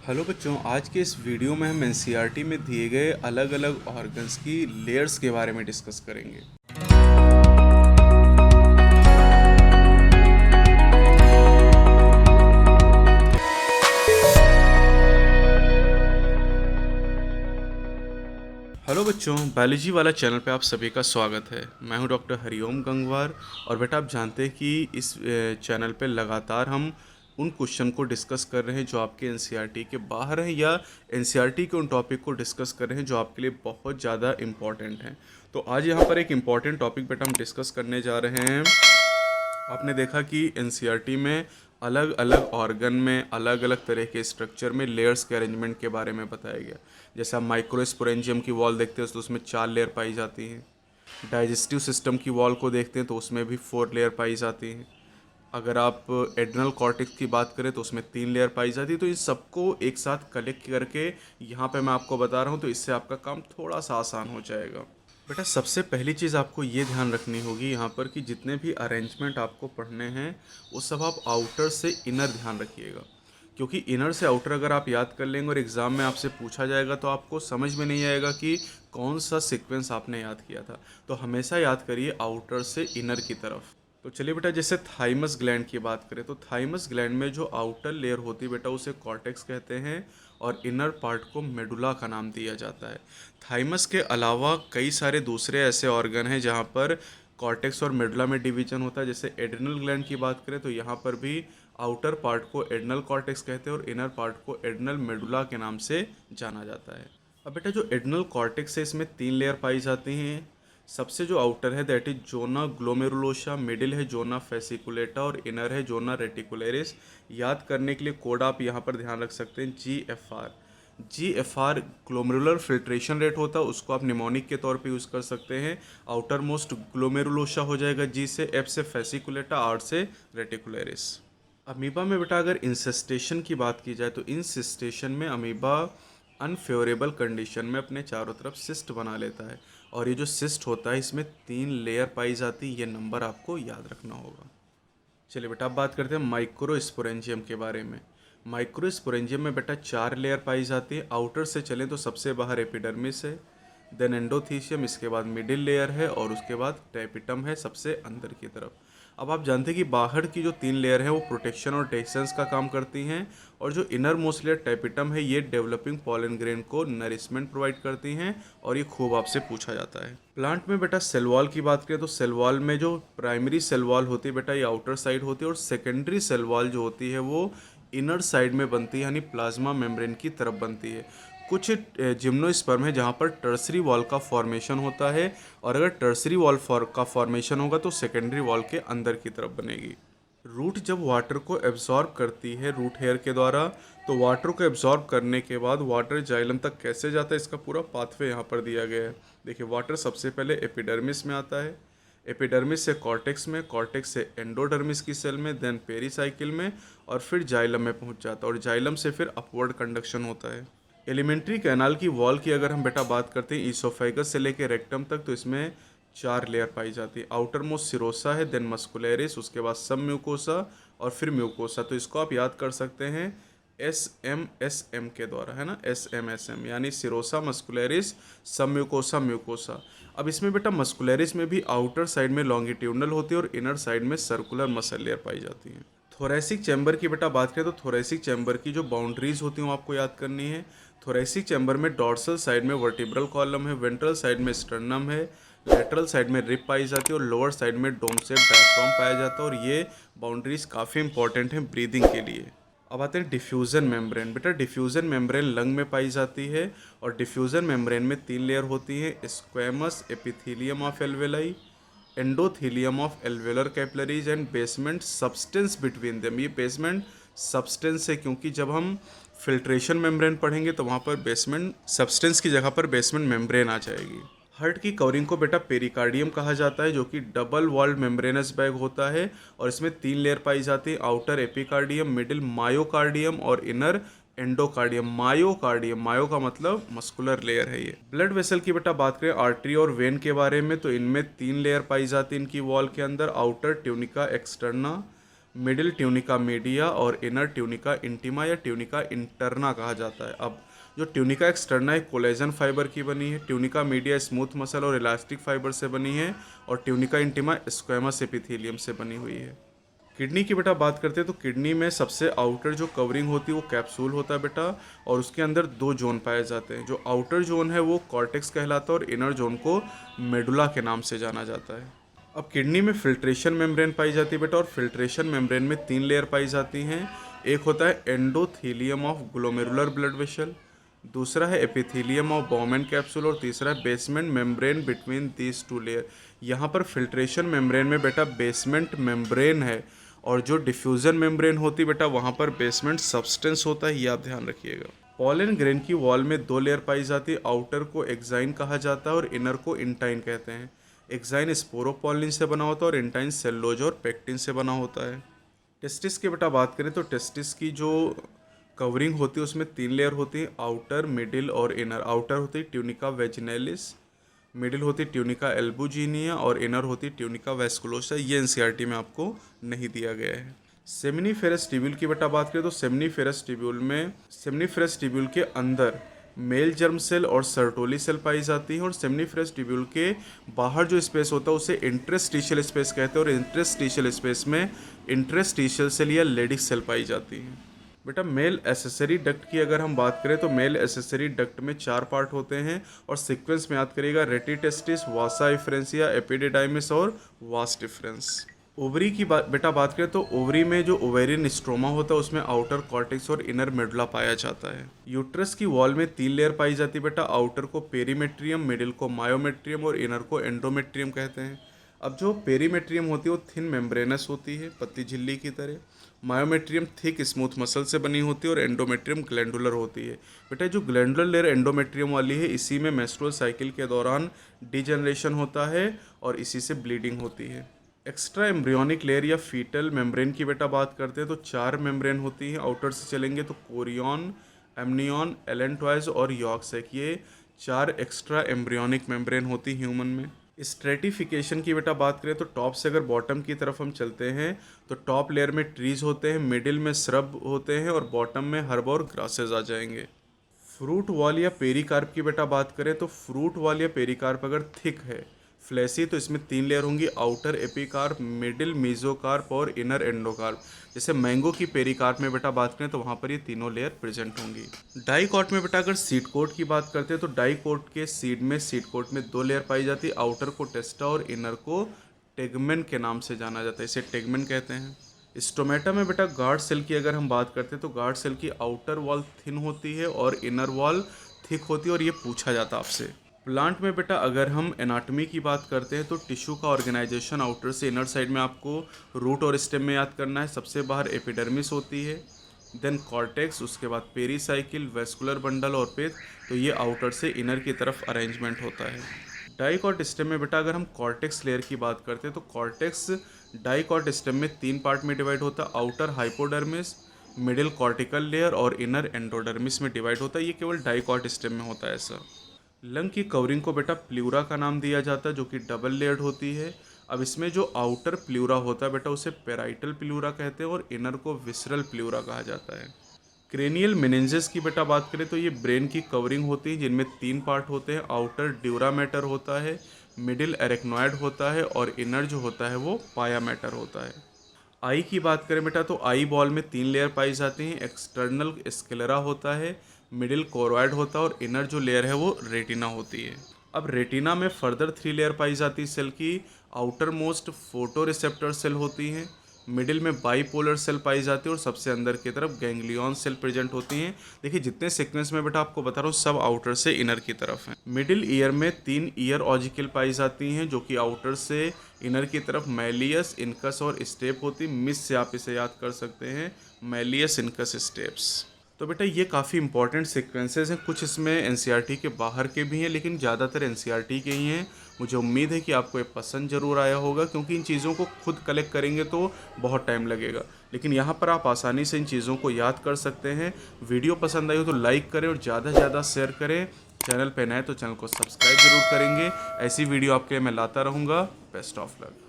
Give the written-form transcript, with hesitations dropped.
Hello बच्चों, आज के इस वीडियो में हम एनसीईआरटी में दिए गए अलग अलग ऑर्गन्स की लेयर्स के बारे में डिस्कस करेंगे। हेलो बच्चों, बायोलॉजी वाला चैनल पे आप सभी का स्वागत है। मैं हूं डॉक्टर हरिओम गंगवार और बेटा आप जानते हैं कि इस चैनल पे लगातार हम उन क्वेश्चन को डिस्कस कर रहे हैं जो आपके एनसीईआरटी के बाहर हैं या एनसीईआरटी के उन टॉपिक को डिस्कस कर रहे हैं जो आपके लिए बहुत ज़्यादा इम्पॉर्टेंट हैं। तो आज यहाँ पर एक इम्पॉर्टेंट टॉपिक बेटा हम डिस्कस करने जा रहे हैं। आपने देखा कि एनसीईआरटी में अलग अलग ऑर्गन में अलग अलग तरह के स्ट्रक्चर में लेयर्स के अरेंजमेंट के बारे में बताया गया। जैसे आप माइक्रोस्पोरेंजियम की वॉल देखते हैं तो उसमें 4 लेयर पाई जाती हैं। डाइजेस्टिव सिस्टम की वॉल को देखते हैं तो उसमें भी 4 लेयर पाई जाती हैं। अगर आप एड्रिनल कॉर्टेक्स की बात करें तो उसमें 3 लेयर पाई जाती है। तो इन सबको एक साथ कलेक्ट करके यहाँ पे मैं आपको बता रहा हूँ, तो इससे आपका काम थोड़ा सा आसान हो जाएगा। बेटा सबसे पहली चीज़ आपको ये ध्यान रखनी होगी यहाँ पर कि जितने भी अरेंजमेंट आपको पढ़ने हैं वो सब आप आउटर से इनर ध्यान रखिएगा, क्योंकि इनर से आउटर अगर आप याद कर लेंगे और एग्ज़ाम में आपसे पूछा जाएगा तो आपको समझ में नहीं आएगा कि कौन सा सीक्वेंस आपने याद किया था। तो हमेशा याद करिए आउटर से इनर की तरफ। तो चलिए बेटा, जैसे थाइमस ग्लैंड की बात करें तो थाइमस ग्लैंड में जो आउटर लेयर होती है बेटा उसे कॉर्टेक्स कहते हैं और इनर पार्ट को मेडुला का नाम दिया जाता है। थाइमस के अलावा कई सारे दूसरे ऐसे ऑर्गन हैं जहाँ पर कॉर्टेक्स और मेडुला में डिवीजन होता है। जैसे एड्रिनल ग्लैंड की बात करें तो यहाँ पर भी आउटर पार्ट को एड्रिनल कॉर्टेक्स कहते हैं और इनर पार्ट को एड्रिनल मेडुला के नाम से जाना जाता है। अब बेटा जो एड्रिनल कॉर्टेक्स है इसमें 3 लेयर पाई जाती हैं। सबसे जो आउटर है that is zona glomerulosa, middle है जोना फेसिकुलेटा और इनर है जोना रेटिकुलरिस। याद करने के लिए कोड आप यहाँ पर ध्यान रख सकते हैं GFR। GFR glomerular filtration rate होता है, उसको आप निमोनिक के तौर पे यूज़ कर सकते हैं। आउटर मोस्ट ग्लोमेरुलोसा हो जाएगा G से, F से फेसिकुलेटा, R से रेटिकुलरिस। अमीबा में बेटा अगर इंसेस्टेशन की बात की जाए तो इंसेस्टेशन में अमीबा अनफेवरेबल कंडीशन में अपने चारों तरफ सिस्ट बना लेता है और ये जो सिस्ट होता है इसमें 3 लेयर पाई जाती है। ये नंबर आपको याद रखना होगा। चलिए बेटा अब बात करते हैं माइक्रोस्पोरेंजियम के बारे में। माइक्रोस्पोरेंजियम में बेटा 4 लेयर पाई जाती है। आउटर से चलें तो सबसे बाहर एपिडर्मिस है, देन एंडोथीसियम, इसके बाद मिडिल लेयर है और उसके बाद टैपिटम है सबसे अंदर की तरफ। अब आप जानते हैं कि बाहर की जो 3 लेयर है वो प्रोटेक्शन और टेक्सचर्स का काम करती हैं और जो इनर मोस्ट लेयर टैपिटम है ये डेवलपिंग पॉलन ग्रेन को नरिशमेंट प्रोवाइड करती हैं और ये खूब आपसे पूछा जाता है। प्लांट में बेटा सेल वॉल की बात करें तो सेल वॉल में जो प्राइमरी सेल वॉल होती है बेटा ये आउटर साइड होती है और सेकेंडरी सेल वॉल जो होती है वो इनर साइड में बनती है, यानी प्लाज्मा मेम्ब्रेन की तरफ बनती है। कुछ जिम्नोस्पर्म है जहाँ पर टर्सरी वॉल का फॉर्मेशन होता है और अगर टर्सरी वॉल का फॉर्मेशन होगा तो सेकेंडरी वॉल के अंदर की तरफ बनेगी। रूट जब वाटर को एब्जॉर्ब करती है रूट हेयर के द्वारा, तो वाटर को एब्जॉर्ब करने के बाद वाटर जाइलम तक कैसे जाता है इसका पूरा पाथवे यहाँ पर दिया गया है। देखिए वाटर सबसे पहले एपिडर्मिस में आता है, एपिडर्मिस से कॉर्टेक्स में, कॉर्टेक्स से एंडोडर्मिस की सेल में, देन पेरीसाइकिल में और फिर जाइलम में पहुँच जाता है और जाइलम से फिर अपवर्ड कंडक्शन होता है। एलिमेंट्री कैनाल की वॉल की अगर हम बेटा बात करते हैं ईसोफेगस से लेकर रेक्टम तक तो इसमें 4 लेयर पाई जाती है। आउटर मोस्ट सिरोसा है, देन मस्कुलरिस, उसके बाद सब म्यूकोसा और फिर म्यूकोसा। तो इसको आप याद कर सकते हैं SMSM के द्वारा, है ना, SMSM यानी सिरोसा, मस्कुलरिस, सब म्यूकोसा, म्यूकोसा। अब इसमें बेटा मस्कुलरिस में भी आउटर साइड में लॉन्गिट्यूडनल होती है और इनर साइड में सर्कुलर मसल लेयर पाई जाती है। थोरेसिक चैम्बर की बेटा बात करें तो थोरेसिक चैम्बर की जो बाउंड्रीज होती हैं वो आपको याद करनी है। थोरेसिक चैम्बर में डॉर्सल साइड में वर्टिब्रल कॉलम है, वेंट्रल साइड में स्टर्नम है, लेटरल साइड में रिब पाई जाती है और लोअर साइड में डोम शेप डायफ्राम पाया जाता है और ये बाउंड्रीज काफ़ी इंपॉर्टेंट हैं ब्रीदिंग के लिए। अब आते हैं डिफ्यूज़न मेम्ब्रेन। बेटा डिफ्यूज़न मेम्ब्रेन लंग में पाई जाती है और डिफ्यूज़न मेम्ब्रेन में 3 लेयर होती है, squamous epithelium of alveoli, endothelium of alveolar capillaries and basement substance between them. ये बेसमेंट सब्सटेंस है क्योंकि जब हम फिल्ट्रेशन मेम्ब्रेन पढ़ेंगे तो वहाँ पर बेसमेंट सब्सटेंस की जगह पर बेसमेंट मेम्ब्रेन आ जाएगी। हार्ट की कवरिंग को बेटा पेरिकार्डियम कहा जाता है जो कि डबल वॉल्ड मेम्ब्रेनस बैग होता है और इसमें 3 लेयर पाई जाती है, आउटर एपिकार्डियम, मिडिल मायोकार्डियम और इनर एंडोकार्डियम। मायोकार्डियम, मायो का मतलब मस्कुलर लेयर है ये। ब्लड वेसल की बेटा बात करें आर्टरी और वेन के बारे में तो इनमें 3 लेयर पाई जाती है इनकी वॉल के अंदर, outer tunica externa, middle tunica media और इनर ट्यूनिका इंटीमा या ट्यूनिका इंटरना कहा जाता है। अब जो ट्यूनिका एक्सटर्ना है कोलेजन फाइबर की बनी है, ट्यूनिका मीडिया स्मूथ मसल और इलास्टिक फाइबर से बनी है, और ट्यूनिका इंटीमा स्क्वेमस एपिथेलियम से बनी हुई है। किडनी की बेटा बात करते हैं तो किडनी में सबसे आउटर जो कवरिंग होती है वो कैप्सूल होता है बेटा, और उसके अंदर दो जोन पाए जाते हैं। जो आउटर जोन है वो कॉर्टेक्स कहलाता है और इनर जोन को मेडुला के नाम से जाना जाता है। अब किडनी में फिल्ट्रेशन मेम्ब्रेन पाई जाती है बेटा, और फिल्ट्रेशन मेम्ब्रेन में 3 लेयर पाई जाती हैं। एक होता है endothelium of glomerular blood vessel, दूसरा है एपिथीलियम ऑफ बॉमेन कैप्सूल, और तीसरा है basement membrane between these 2 layer. यहाँ पर फिल्ट्रेशन मेम्ब्रेन में बेटा बेसमेंट मेम्ब्रेन है, और जो डिफ्यूजन मेम्ब्रेन होती है बेटा वहाँ पर बेसमेंट सब्सटेंस होता है, ये आप ध्यान रखिएगा। पॉलन ग्रेन की वॉल में 2 लेयर पाई जाती है, आउटर को एक्साइन कहा जाता है और इनर को इंटाइन कहते हैं। एक्साइन स्पोरोपॉलिन से बना होता है और इंटाइन सेल्लोज और पेक्टिन से बना होता है। टेस्टिस की बेटा बात करें तो टेस्टिस की जो कवरिंग होती है उसमें 3 लेयर होती है, आउटर, मिडिल और इनर। आउटर होती है ट्यूनिका वेजिनेलिस, मिडिल होती ट्यूनिका एल्बुजिनिया और इनर होती ट्यूनिका वेस्कुलोसा। ये एनसीईआरटी में आपको नहीं दिया गया है। सेमिनिफेरस ट्यूब्यूल की बेटा बात करें तो सेमिनिफेरस ट्यूब्यूल के अंदर मेल जर्म सेल और सर्टोली सेल पाई जाती है, और सेमिनिफेरस ट्यूब्यूल के बाहर जो स्पेस होता है उसे इंटरस्टिशियल स्पेस कहते हैं, और इंटरस्टिशियल स्पेस में इंटरस्टिशियल सेल या लेडिक सेल पाई जाती है। बेटा मेल एसेसरी डक्ट की अगर हम बात करें तो मेल एसेसरी डक्ट में 4 पार्ट होते हैं, और सीक्वेंस में याद करिएगा रेटी टेस्टिस, वासा इफ्रेंसिया, एपिडिडाइमिस और वास डिफरेंस। ओवरी की बेटा बात करें तो ओवरी में जो ओवेरियन स्ट्रोमा होता है उसमें आउटर कॉर्टेक्स और इनर मेडुला पाया जाता है। यूट्रस की वॉल में 3 लेयर पाई जाती है बेटा, आउटर को पेरीमेट्रियम, मिडिल को मायोमेट्रियम और इनर को एंडोमेट्रियम कहते हैं। अब जो पेरीमेट्रियम होती है वो थिन मेम्ब्रेनस होती है, पतली झिल्ली की तरह। मायोमेट्रियम थिक स्मूथ मसल से बनी होती है, और एंडोमेट्रियम ग्लैंडुलर होती है। बेटा जो ग्लैंडुलर लेयर एंडोमेट्रियम वाली है इसी में मेंस्ट्रुअल साइकिल के दौरान डिजनरेशन होता है और इसी से ब्लीडिंग होती है। एक्स्ट्रा एम्ब्रियोनिक लेयर या फीटल मेम्ब्रेन की बेटा बात करते हैं तो 4 मेम्ब्रेन होती हैं। आउटर से चलेंगे तो कोरियन, एमनियन, एलेंटॉइज और यॉर्कसैक, ये 4 एक्स्ट्रा एम्ब्रियोनिक मेम्ब्रेन होती ह्यूमन में। स्ट्रेटिफिकेशन की बेटा बात करें तो टॉप से अगर बॉटम की तरफ हम चलते हैं तो टॉप लेयर में ट्रीज होते हैं, मिडिल में श्रब होते हैं और बॉटम में हर्ब और ग्रासेज आ जाएंगे। फ्रूट वॉल या पेरिकार्प की बेटा बात करें तो फ्रूट वॉल या पेरिकार्प अगर थिक है, फ्लैसी, तो इसमें 3 लेयर होंगी, आउटर एपिकार्प, मिडिल मीजोकार्प और इनर एंडोकार्प। जैसे मैंगो की पेरिकार्प में बेटा बात करें तो वहाँ पर ये तीनों लेयर प्रेजेंट होंगी। डाइकोट में बेटा अगर सीड कोट की बात करते हैं तो डाइकोट के सीड कोट में 2 लेयर पाई जाती है, आउटर को टेस्टा और इनर को टेगमेन के नाम से जाना जाता है, इसे टेगमेन कहते हैं। स्टोमेटा में बेटा गार्ड सेल की अगर हम बात करते हैं तो गार्ड सेल की आउटर वॉल थिन होती है और इनर वॉल थिक होती है, और ये पूछा जाता है आपसे। प्लांट में बेटा अगर हम एनाटॉमी की बात करते हैं तो टिश्यू का ऑर्गेनाइजेशन आउटर से इनर साइड में आपको रूट और स्टेम में याद करना है। सबसे बाहर एपिडर्मिस होती है, देन कॉर्टेक्स, उसके बाद पेरीसाइकिल, वेस्कुलर बंडल और पेट, तो ये आउटर से इनर की तरफ अरेंजमेंट होता है। डाइकॉट स्टेम में बेटा अगर हम कॉर्टेक्स लेयर की बात करते हैं तो कॉर्टेक्स डाइकॉट स्टेम में 3 पार्ट में डिवाइड होता है, outer hypodermis, middle cortical layer और इनर एंडोडर्मिस में डिवाइड होता है। ये केवल डाइकॉट स्टेम में होता है ऐसा। लंग की कवरिंग को बेटा प्ल्यूरा का नाम दिया जाता है, जो कि डबल लेयर्ड होती है। अब इसमें जो आउटर प्ल्यूरा होता है बेटा उसे पेराइटल प्ल्यूरा कहते हैं और इनर को विसरल प्ल्यूरा कहा जाता है। क्रेनियल मेनिंजेस की बेटा बात करें तो ये ब्रेन की कवरिंग होती है जिनमें 3 पार्ट होते हैं, आउटर ड्यूरा मैटर होता है, मिडिल एरेक्नॉइड होता है और इनर जो होता है वो पाया मैटर होता है। आई की बात करें बेटा तो आई बॉल में 3 लेयर पाई जाती हैं, एक्सटर्नल स्क्लेरा होता है, मिडिल कोरोइड होता है और इनर जो लेयर है वो रेटिना होती है। अब रेटिना में फर्दर 3 लेयर पाई जाती है सेल की, outermost photoreceptor cell होती हैं, मिडिल में बाईपोलर सेल पाई जाती है और सबसे अंदर की तरफ गैंग्लियन सेल प्रेजेंट होती हैं। देखिए जितने सीक्वेंस में बेटा आपको बता रहा हूँ सब आउटर से इनर की तरफ हैं। मिडिल ईयर में 3 ईयर ऑजिकल पाई जाती हैं जो कि आउटर से इनर की तरफ मैलियस, इनकस और स्टेप होती। मिस से आप इसे याद कर सकते हैं, मैलियस, इनकस, स्टेप्स। तो बेटा ये काफ़ी इंपॉर्टेंट सीक्वेंसेस हैं, कुछ इसमें एनसीईआरटी के बाहर के भी हैं लेकिन ज़्यादातर एनसीईआरटी के ही हैं। मुझे उम्मीद है कि आपको ये पसंद ज़रूर आया होगा, क्योंकि इन चीज़ों को खुद कलेक्ट करेंगे तो बहुत टाइम लगेगा, लेकिन यहाँ पर आप आसानी से इन चीज़ों को याद कर सकते हैं। वीडियो पसंद आई हो तो लाइक करें और ज़्यादा से ज़्यादा शेयर करें। चैनल पर नए तो चैनल को सब्सक्राइब जरूर करेंगे। ऐसी वीडियो आपके लिए मैं लाता रहूँगा। Best of luck.